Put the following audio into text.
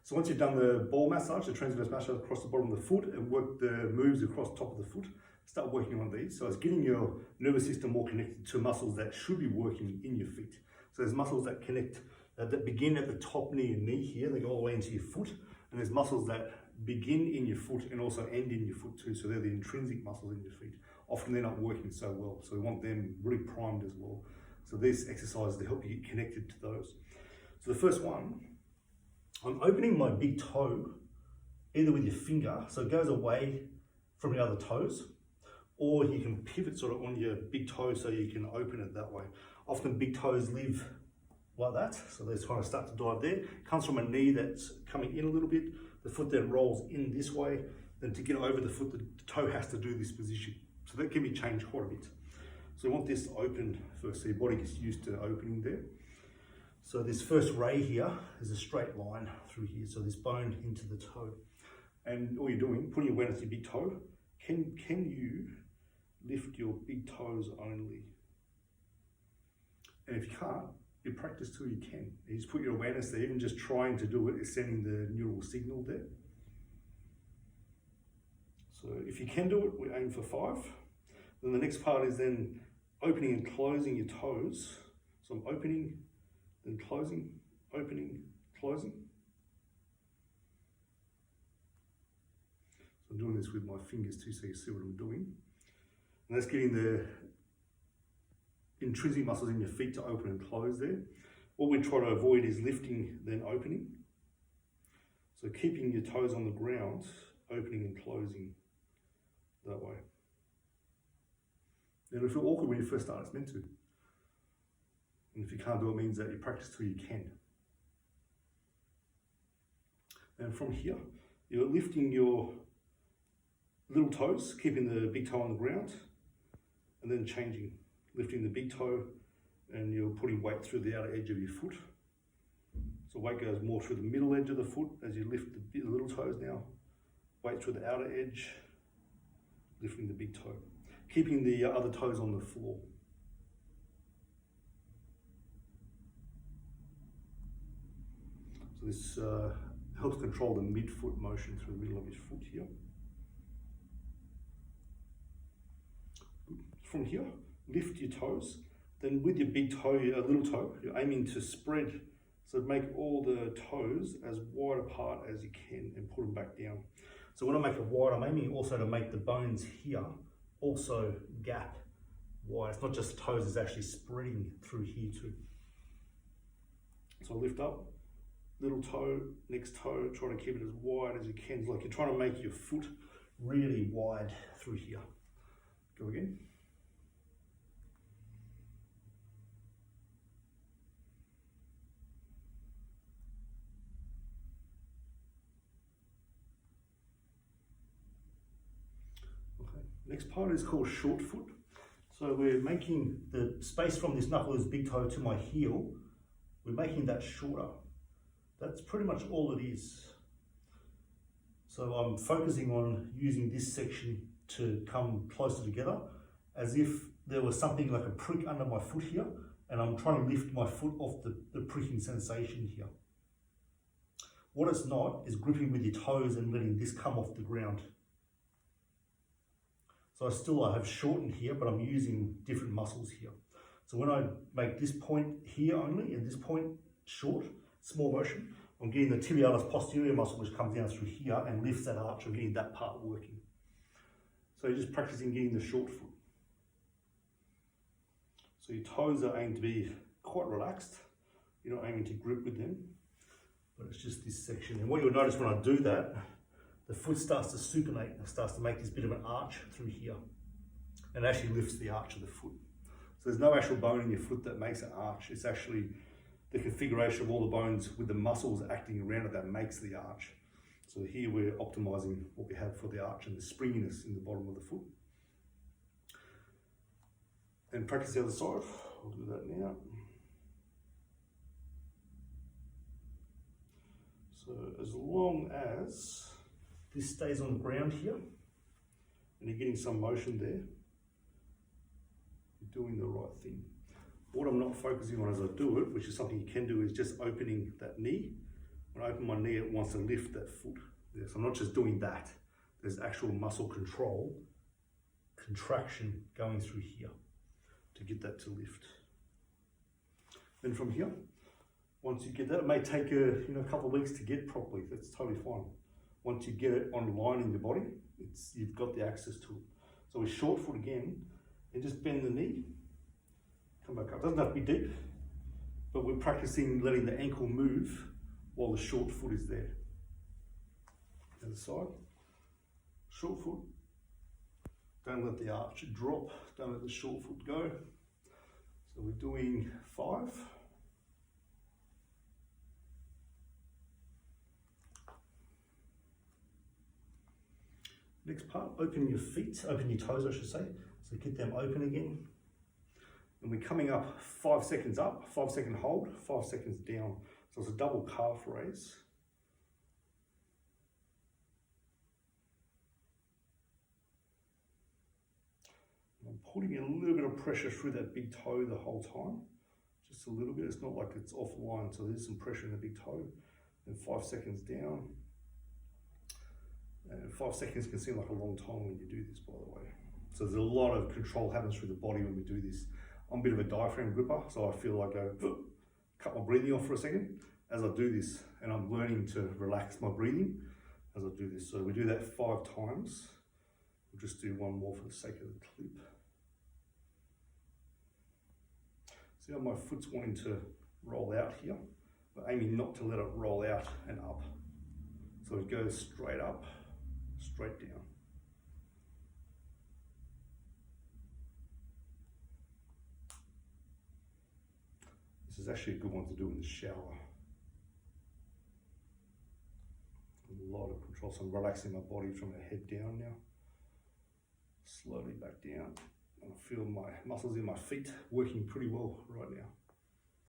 So once you've done the ball massage, the transverse massage across the bottom of the foot and work the moves across the top of the foot, start working on these. So it's getting your nervous system more connected to muscles that should be working in your feet. So there's muscles that connect, that begin at the top knee and knee here, they go all the way into your foot. And there's muscles that begin in your foot and also end in your foot too. So they're the intrinsic muscles in your feet. Often they're not working so well. So we want them really primed as well. So these exercises to help you get connected to those. So the first one, I'm opening my big toe, either with your finger, so it goes away from the other toes, or you can pivot sort of on your big toe so you can open it that way. Often big toes live like that, so they kind of start to dive there. It comes from a knee that's coming in a little bit, the foot then rolls in this way, then to get over the foot, the toe has to do this position. So that can be changed quite a bit. So we want this open first, so your body gets used to opening there. So this first ray here is a straight line through here, so this bone into the toe. And all you're doing, putting your awareness to your big toe, can you lift your big toes only? And if you can't, you practice till you can. You just put your awareness there, even just trying to do it is sending the neural signal there. So if you can do it, we aim for 5. Then the next part is then opening and closing your toes. So I'm opening, then closing, opening, closing. So I'm doing this with my fingers too, so you see what I'm doing. And that's getting the intrinsic muscles in your feet to open and close there. What we try to avoid is lifting, then opening. So keeping your toes on the ground, opening and closing that way. It'll feel awkward when you first start, it's meant to. And if you can't do it, it means that you practice till you can. And from here, you're lifting your little toes, keeping the big toe on the ground, and then changing, lifting the big toe, and you're putting weight through the outer edge of your foot. So weight goes more through the middle edge of the foot as you lift the little toes now. Weight through the outer edge, lifting the big toe. Keeping the other toes on the floor. So this helps control the mid-foot motion through the middle of your foot here. From here, lift your toes. Then with your big toe, your little toe, you're aiming to spread. So make all the toes as wide apart as you can and put them back down. So when I make it wide, I'm aiming also to make the bones here also gap wide. It's not just the toes, it's actually spreading through here too. So lift up, little toe, next toe, try to keep it as wide as you can. It's like you're trying to make your foot really wide through here. Go again. Next part is called short foot. So we're making the space from this knuckle, this big toe to my heel, we're making that shorter. That's pretty much all it is. So I'm focusing on using this section to come closer together as if there was something like a prick under my foot here, and I'm trying to lift my foot off the pricking sensation here. What it's not is gripping with your toes and letting this come off the ground. So I have shortened here, but I'm using different muscles here. So when I make this point here only, and this point short, small motion, I'm getting the tibialis posterior muscle which comes down through here and lifts that arch. I'm getting that part working. So you're just practicing getting the short foot. So your toes are aimed to be quite relaxed. You're not aiming to grip with them, but it's just this section. And what you'll notice when I do that, the foot starts to supinate and starts to make this bit of an arch through here, and actually lifts the arch of the foot. So there's no actual bone in your foot that makes an arch. It's actually the configuration of all the bones with the muscles acting around it that makes the arch. So here we're optimizing what we have for the arch and the springiness in the bottom of the foot. And practice the other side. I'll do that now. So as long as this stays on the ground here, and you're getting some motion there, you're doing the right thing. What I'm not focusing on as I do it, which is something you can do, is just opening that knee When I open my knee, it wants to lift that foot. Yeah, so I'm not just doing that. There's actual muscle control, contraction going through here to get that to lift. Then from here, once you get that, it may take a couple of weeks to get properly. That's totally fine. Once you get it online in your body, you've got the access to it. So with short foot again, and just bend the knee, come back up. Doesn't have to be deep, but we're practicing letting the ankle move while the short foot is there. Other side, short foot. Don't let the arch drop. Don't let the short foot go. So we're doing 5. Next part, open your feet, open your toes I should say. So get them open again. And we're coming up 5 seconds up, 5 second hold, 5 seconds down. So it's a double calf raise. I'm putting a little bit of pressure through that big toe the whole time. Just a little bit, it's not like it's offline, so there's some pressure in the big toe. And 5 seconds down. And 5 seconds can seem like a long time when you do this, by the way. So there's a lot of control happens through the body when we do this. I'm a bit of a diaphragm gripper, so I feel like I cut my breathing off for a second as I do this, and I'm learning to relax my breathing as I do this. So we do that 5 times. We'll just do one more for the sake of the clip. See how my foot's wanting to roll out here, but aiming not to let it roll out and up. So it goes straight up, straight down. This is actually a good one to do in the shower. A lot of control, so I'm relaxing my body from the head down now. Slowly back down. I feel my muscles in my feet working pretty well right now.